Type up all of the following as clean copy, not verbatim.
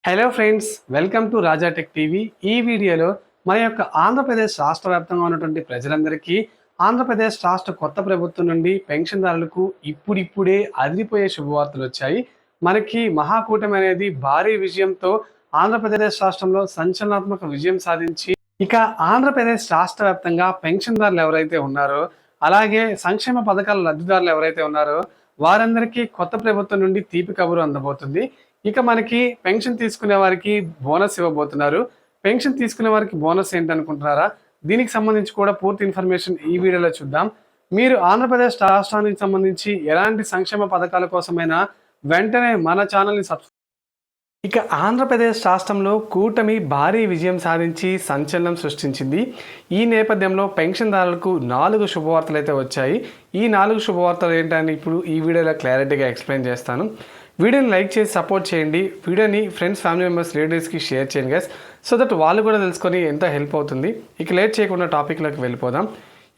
Hello friends, welcome to Raja tech TV. ఈ వీడియోలో మన యొక్క ఆంధ్రప్రదేశ్ రాష్ట్ర వ్యాప్తంగా ఉన్నటువంటి ప్రజలందరికీ ఆంధ్రప్రదేశ్ రాష్ట్ర కొత్త ప్రభుత్వం నుండి పెన్షన్దారులకు ఇప్పుడిప్పుడే అదిరిపోయే శుభవార్తలు వచ్చాయి. మనకి మహాకూటమి అనేది భారీ విజయంతో ఆంధ్రప్రదేశ్ రాష్ట్రంలో సంచలనాత్మక విజయం సాధించి ఇక ఆంధ్రప్రదేశ్ రాష్ట్ర వ్యాప్తంగా పెన్షన్దారులు ఎవరైతే ఉన్నారో, అలాగే సంక్షేమ పథకాల లబ్ధిదారులు ఎవరైతే ఉన్నారో వారందరికీ కొత్త ప్రభుత్వం నుండి తీపి కబురు అందబోతుంది. ఇక మనకి పెన్షన్ తీసుకునే వారికి బోనస్ ఇవ్వబోతున్నారు. పెన్షన్ తీసుకునే వారికి బోనస్ ఏంటనుకుంటున్నారా? దీనికి సంబంధించి కూడా పూర్తి ఇన్ఫర్మేషన్ ఈ వీడియోలో చూద్దాం. మీరు ఆంధ్రప్రదేశ్ రాష్ట్రానికి సంబంధించి ఎలాంటి సంక్షేమ పథకాల కోసమైనా వెంటనే మన ఛానల్ని ఇక ఆంధ్రప్రదేశ్ రాష్ట్రంలో కూటమి భారీ విజయం సాధించి సంచలనం సృష్టించింది. ఈ నేపథ్యంలో పెన్షన్దారులకు 4 శుభవార్తలు అయితే వచ్చాయి. ఈ 4 శుభవార్తలు ఏంటని ఇప్పుడు ఈ వీడియోలో క్లారిటీగా ఎక్స్ప్లెయిన్ చేస్తాను. వీడియోని లైక్ చేసి సపోర్ట్ చేయండి. వీడియోని ఫ్రెండ్స్, ఫ్యామిలీ మెంబర్స్, రిలేటివ్స్కి షేర్ చేయండి గైస్, సో దట్ వాళ్ళు కూడా తెలుసుకొని ఎంతో హెల్ప్ అవుతుంది. ఇక లేట్ చేయకుండా టాపిక్లోకి వెళ్ళిపోదాం.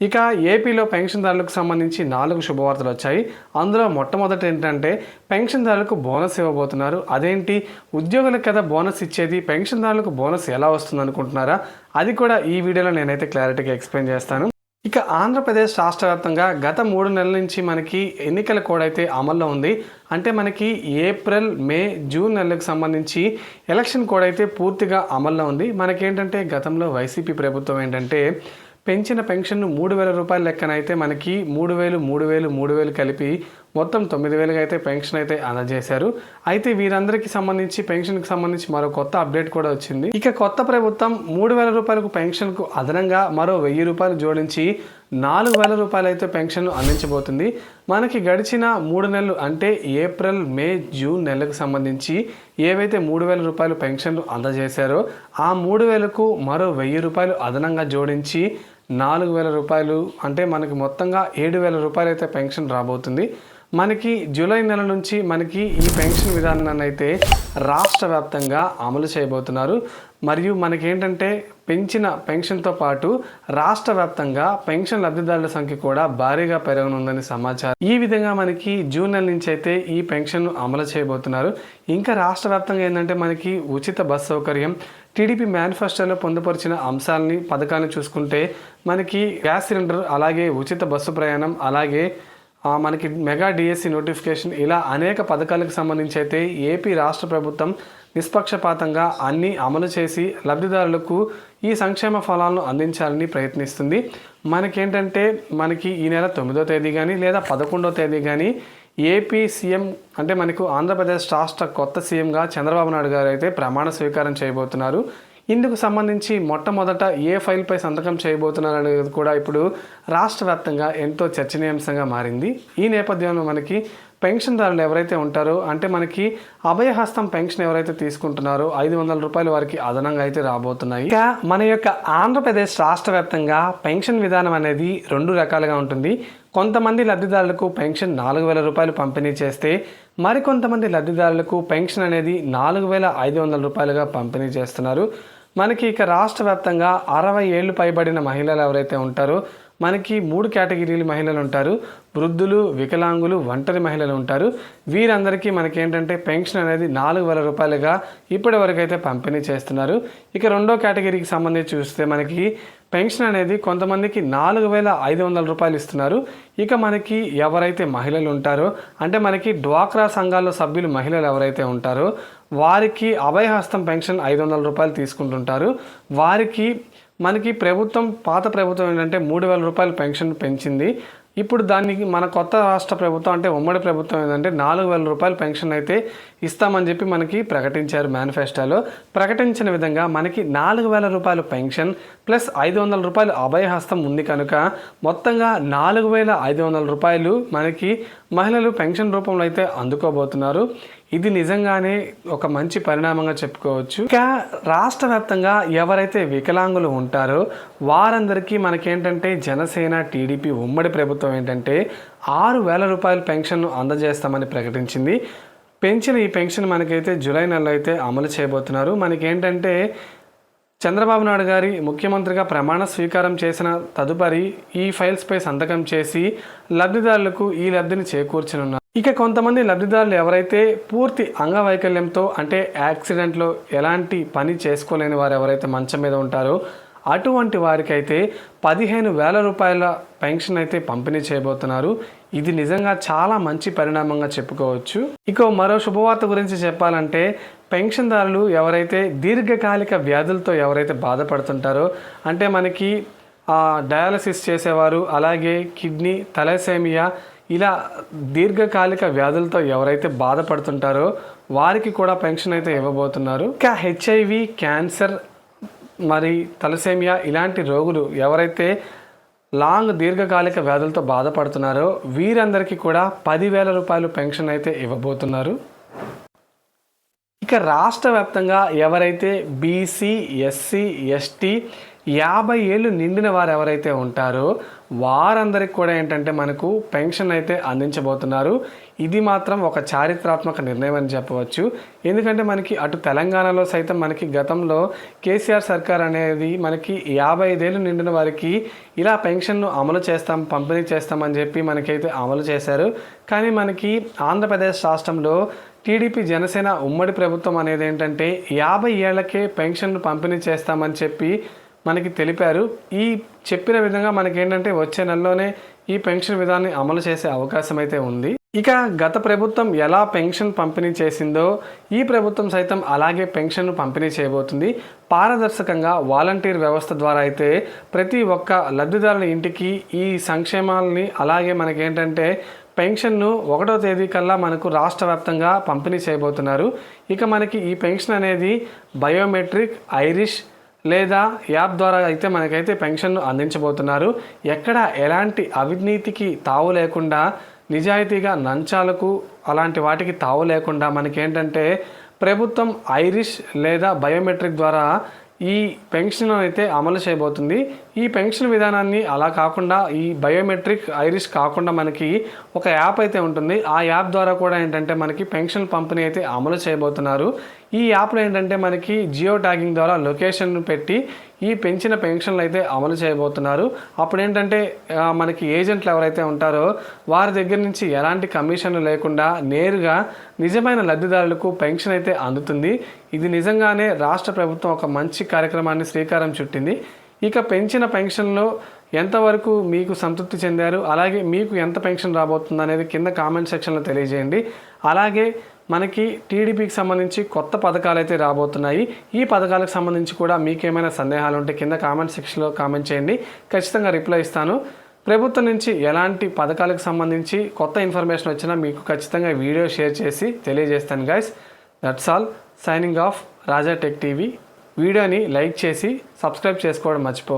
ఇక ఏపీలో పెన్షన్దారులకు సంబంధించి 4 శుభవార్తలు వచ్చాయి. అందులో మొట్టమొదటి ఏంటంటే పెన్షన్దారులకు బోనస్ ఇవ్వబోతున్నారు. అదేంటి, ఉద్యోగులకు కదా బోనస్ ఇచ్చేది, పెన్షన్దారులకు బోనస్ ఎలా వస్తుంది అనుకుంటున్నారా? అది కూడా ఈ వీడియోలో నేనైతే క్లారిటీగా ఎక్స్ప్లెయిన్ చేస్తాను. ఇక ఆంధ్రప్రదేశ్ రాష్ట్ర వ్యాప్తంగా గత 3 నెలల నుంచి మనకి ఎన్నికల కోడ్ అయితే అమల్లో ఉంది. అంటే మనకి ఏప్రిల్, మే, జూన్ నెలలకు సంబంధించి ఎలక్షన్ కోడ్ అయితే పూర్తిగా అమల్లో ఉంది. మనకేంటంటే గతంలో వైసీపీ ప్రభుత్వం ఏంటంటే పెంచిన పెన్షన్ను 3,000 రూపాయల లెక్కన అయితే మనకి 3,000 కలిపి మొత్తం 9,000 అయితే పెన్షన్ అయితే అందజేశారు. అయితే వీరందరికీ సంబంధించి పెన్షన్కి సంబంధించి మరో కొత్త అప్డేట్ కూడా వచ్చింది. ఇక కొత్త ప్రభుత్వం 3,000 రూపాయలకు పెన్షన్కు అదనంగా మరో 1,000 రూపాయలు జోడించి 4,000 రూపాయలు అయితే పెన్షన్ అందించబోతుంది. మనకి గడిచిన 3 నెలలు అంటే ఏప్రిల్, మే, జూన్ నెలలకు సంబంధించి ఏవైతే 3,000 రూపాయలు పెన్షన్లు అందజేశారో ఆ 3,000కు మరో 1,000 రూపాయలు అదనంగా జోడించి 4,000 రూపాయలు అంటే మనకి మొత్తంగా 7,000 రూపాయలు అయితే పెన్షన్ రాబోతుంది. మనకి జూలై నెల నుంచి మనకి ఈ పెన్షన్ విధానాన్ని అయితే రాష్ట్ర వ్యాప్తంగా అమలు చేయబోతున్నారు. మరియు మనకేంటంటే పెంచిన పెన్షన్తో పాటు రాష్ట్ర వ్యాప్తంగా పెన్షన్ లబ్ధిదారుల సంఖ్య కూడా భారీగా పెరగనుందని సమాచారం. ఈ విధంగా మనకి జూన్ నెల నుంచి అయితే ఈ పెన్షన్ అమలు చేయబోతున్నారు. ఇంకా రాష్ట్ర వ్యాప్తంగా ఏంటంటే మనకి ఉచిత బస్ సౌకర్యం, టీడీపీ మేనిఫెస్టోలో పొందుపరిచిన అంశాలని, పథకాలను చూసుకుంటే మనకి గ్యాస్ సిలిండర్, అలాగే ఉచిత బస్సు ప్రయాణం, అలాగే మనకి మెగా డిఎస్సి నోటిఫికేషన్, ఇలా అనేక పథకాలకు సంబంధించి అయితే ఏపీ రాష్ట్ర ప్రభుత్వం నిష్పక్షపాతంగా అన్నీ అమలు చేసి లబ్ధిదారులకు ఈ సంక్షేమ ఫలాలను అందించాలని ప్రయత్నిస్తుంది. మనకేంటంటే మనకి ఈ నెల 9వ తేదీ కానీ లేదా 11వ తేదీ కానీ ఏపీ సీఎం అంటే మనకు ఆంధ్రప్రదేశ్ రాష్ట్ర కొత్త సీఎంగా చంద్రబాబు నాయుడు గారు అయితే ప్రమాణ స్వీకారం చేయబోతున్నారు. ఇందుకు సంబంధించి మొట్టమొదట ఏ ఫైల్పై సంతకం చేయబోతున్నారు అనేది కూడా ఇప్పుడు రాష్ట్ర వ్యాప్తంగా ఎంతో చర్చనీయాంశంగా మారింది. ఈ నేపథ్యంలో మనకి పెన్షన్దారులు ఎవరైతే ఉంటారో అంటే మనకి అభయహస్తం పెన్షన్ ఎవరైతే తీసుకుంటున్నారో 500 రూపాయలు వారికి అదనంగా అయితే రాబోతున్నాయి. ఇక మన యొక్క ఆంధ్రప్రదేశ్ రాష్ట్ర వ్యాప్తంగా పెన్షన్ విధానం అనేది 2 రకాలుగా ఉంటుంది. కొంతమంది లబ్ధిదారులకు పెన్షన్ 4,000 రూపాయలు పంపిణీ చేస్తే మరికొంతమంది లబ్ధిదారులకు పెన్షన్ అనేది 4,500 రూపాయలుగా పంపిణీ చేస్తున్నారు. మనకి ఇక రాష్ట్ర వ్యాప్తంగా 60 ఏళ్ళు పైబడిన మహిళలు ఎవరైతే ఉంటారో మనకి 3 కేటగిరీలు మహిళలు ఉంటారు. వృద్ధులు, వికలాంగులు, ఒంటరి మహిళలు ఉంటారు. వీరందరికీ మనకేంటంటే పెన్షన్ అనేది 4,000 రూపాయలుగా ఇప్పటి వరకు అయితే పంపిణీ చేస్తున్నారు. ఇక 2వ కేటగిరీకి సంబంధించి చూస్తే మనకి పెన్షన్ అనేది కొంతమందికి 4,500 రూపాయలు ఇస్తున్నారు. ఇక మనకి ఎవరైతే మహిళలు ఉంటారో అంటే మనకి డ్వాక్రా సంఘాల్లో సభ్యులు మహిళలు ఎవరైతే ఉంటారో వారికి అభయహస్తం పెన్షన్ 500 రూపాయలు తీసుకుంటుంటారు. వారికి మనకి పాత ప్రభుత్వం ఏంటంటే 3,000 రూపాయలు పెన్షన్ పెంచింది. ఇప్పుడు దానికి మన కొత్త రాష్ట్ర ప్రభుత్వం అంటే ఉమ్మడి ప్రభుత్వం ఏంటంటే 4,000 రూపాయల పెన్షన్ అయితే ఇస్తామని చెప్పి మనకి ప్రకటించారు. మేనిఫెస్టోలో ప్రకటించిన విధంగా మనకి 4,000 రూపాయల పెన్షన్ ప్లస్ 500 రూపాయలు అభయహస్తం ఉంది కనుక మొత్తంగా 4,500 రూపాయలు మనకి మహిళలు పెన్షన్ రూపంలో అయితే అందుకోబోతున్నారు. ఇది నిజంగానే ఒక మంచి పరిణామంగా చెప్పుకోవచ్చు. ఇక రాష్ట్ర వ్యాప్తంగా ఎవరైతే వికలాంగులు ఉంటారో వారందరికీ మనకేంటంటే జనసేన, టీడీపీ ఉమ్మడి ప్రభుత్వం ఏంటంటే 6,000 రూపాయల పెన్షన్ను అందజేస్తామని ప్రకటించింది. పెంచిన ఈ పెన్షన్ మనకైతే జూలై నెలలో అయితే అమలు చేయబోతున్నారు. మనకేంటంటే చంద్రబాబు నాయుడు గారి ముఖ్యమంత్రిగా ప్రమాణ స్వీకారం చేసిన తదుపరి ఈ ఫైల్స్పై సంతకం చేసి లబ్ధిదారులకు ఈ లబ్ధిని చేకూర్చనున్నారు. ఇక కొంతమంది లబ్ధిదారులు ఎవరైతే పూర్తి అంగవైకల్యంతో అంటే యాక్సిడెంట్లో ఎలాంటి పని చేసుకోలేని వారు ఎవరైతే మంచం మీద ఉంటారో అటువంటి వారికైతే 15,000 రూపాయల పెన్షన్ అయితే పంపిణీ చేయబోతున్నారు. ఇది నిజంగా చాలా మంచి పరిణామంగా చెప్పుకోవచ్చు. ఇక మరో శుభవార్త గురించి చెప్పాలంటే పెన్షన్దారులు ఎవరైతే దీర్ఘకాలిక వ్యాధులతో ఎవరైతే బాధపడుతుంటారో అంటే మనకి డయాలసిస్ చేసేవారు, అలాగే కిడ్నీ, తలసేమియా ఇలా దీర్ఘకాలిక వ్యాధులతో ఎవరైతే బాధపడుతుంటారో వారికి కూడా పెన్షన్ అయితే ఇవ్వబోతున్నారు. ఇంకా హెచ్ఐవి, క్యాన్సర్, మరి తలసేమియా ఇలాంటి రోగులు ఎవరైతే దీర్ఘకాలిక వ్యాధులతో బాధపడుతున్నారో వీరందరికీ కూడా 10,000 రూపాయలు పెన్షన్ అయితే ఇవ్వబోతున్నారు. ఇక రాష్ట్ర వ్యాప్తంగా ఎవరైతే బీసీ, ఎస్సీ, ఎస్టీ 50 ఏళ్ళు నిండిన వారు ఎవరైతే ఉంటారో వారందరికి కూడా ఏంటంటే మనకు పెన్షన్ అయితే అందించబోతున్నారు. ఇది మాత్రం ఒక చారిత్రాత్మక నిర్ణయం అని చెప్పవచ్చు. ఎందుకంటే మనకి అటు తెలంగాణలో సైతం మనకి గతంలో కేసీఆర్ సర్కార్ అనేది మనకి 55 ఏళ్ళు నిండిన వారికి ఇలా పెన్షన్ను అమలు చేస్తాం, పంపిణీ చేస్తామని చెప్పి మనకైతే అమలు చేశారు. కానీ మనకి ఆంధ్రప్రదేశ్ రాష్ట్రంలో టీడీపీ, జనసేన ఉమ్మడి ప్రభుత్వం అనేది ఏంటంటే 50 ఏళ్లకే పెన్షన్ను పంపిణీ చేస్తామని చెప్పి మనకి తెలిపారు. ఈ చెప్పిన విధంగా మనకేంటంటే వచ్చే నెలలోనే ఈ పెన్షన్ విధానాన్ని అమలు చేసే అవకాశం అయితే ఉంది. ఇక గత ప్రభుత్వం ఎలా పెన్షన్ పంపిణీ చేసిందో ఈ ప్రభుత్వం సైతం అలాగే పెన్షన్ను పంపిణీ చేయబోతుంది. పారదర్శకంగా వాలంటీర్ వ్యవస్థ ద్వారా అయితే ప్రతి ఒక్క లబ్ధిదారుల ఇంటికి ఈ సంక్షేమాలని అలాగే మనకేంటంటే పెన్షన్ను 1వ తేదీ కల్లా మనకు రాష్ట్ర వ్యాప్తంగా పంపిణీ చేయబోతున్నారు. ఇక మనకి ఈ పెన్షన్ అనేది బయోమెట్రిక్, ఐరిష్ లేదా యాప్ ద్వారా అయితే మనకైతే పెన్షన్ను అందించబోతున్నారు. ఎక్కడ ఎలాంటి అవినీతికి తావు లేకుండా, నిజాయితీగా లంచాలకు అలాంటి వాటికి తావు లేకుండా మనకేంటంటే ప్రభుత్వం ఐరిష్ లేదా బయోమెట్రిక్ ద్వారా ఈ పెన్షన్ అయితే అమలు చేయబోతుంది. ఈ పెన్షన్ విధానాన్ని అలా కాకుండా ఈ బయోమెట్రిక్, ఐరిష్ కాకుండా మనకి ఒక యాప్ అయితే ఉంటుంది. ఆ యాప్ ద్వారా కూడా ఏంటంటే మనకి పెన్షన్ పంపిణీ అయితే అమలు చేయబోతున్నారు. ఈ యాప్లో ఏంటంటే మనకి జియో ట్యాగింగ్ ద్వారా లొకేషన్ పెట్టి ఈ పెంచిన పెన్షన్లు అయితే అమలు చేయబోతున్నారు. అప్పుడు ఏంటంటే మనకి ఏజెంట్లు ఎవరైతే ఉంటారో వారి దగ్గర నుంచి ఎలాంటి కమిషన్లు లేకుండా నేరుగా నిజమైన లబ్ధిదారులకు పెన్షన్ అయితే అందుతుంది. ఇది నిజంగానే రాష్ట్ర ప్రభుత్వం ఒక మంచి కార్యక్రమాన్ని శ్రీకారం చుట్టింది. ఇక పెంచిన పెన్షన్లో ఎంతవరకు మీకు సంతృప్తి చెందారు, అలాగే మీకు ఎంత పెన్షన్ రాబోతుంది అనేది కింద కామెంట్ సెక్షన్లో తెలియజేయండి. అలాగే మనకి టీడీపీకి సంబంధించి కొత్త పథకాలు అయితే రాబోతున్నాయి. ఈ పథకాలకు సంబంధించి కూడా మీకేమైనా సందేహాలు ఉంటే కింద కామెంట్ సెక్షన్లో కామెంట్ చేయండి, ఖచ్చితంగా రిప్లై ఇస్తాను. ప్రభుత్వం నుంచి ఎలాంటి పథకాలకు సంబంధించి కొత్త ఇన్ఫర్మేషన్ వచ్చినా మీకు ఖచ్చితంగా వీడియో షేర్ చేసి తెలియజేస్తాను guys. That's all, signing off, Raja tech TV. వీడియోని లైక్ చేసి సబ్స్క్రైబ్ చేసుకోవడం మర్చిపోవద్దు.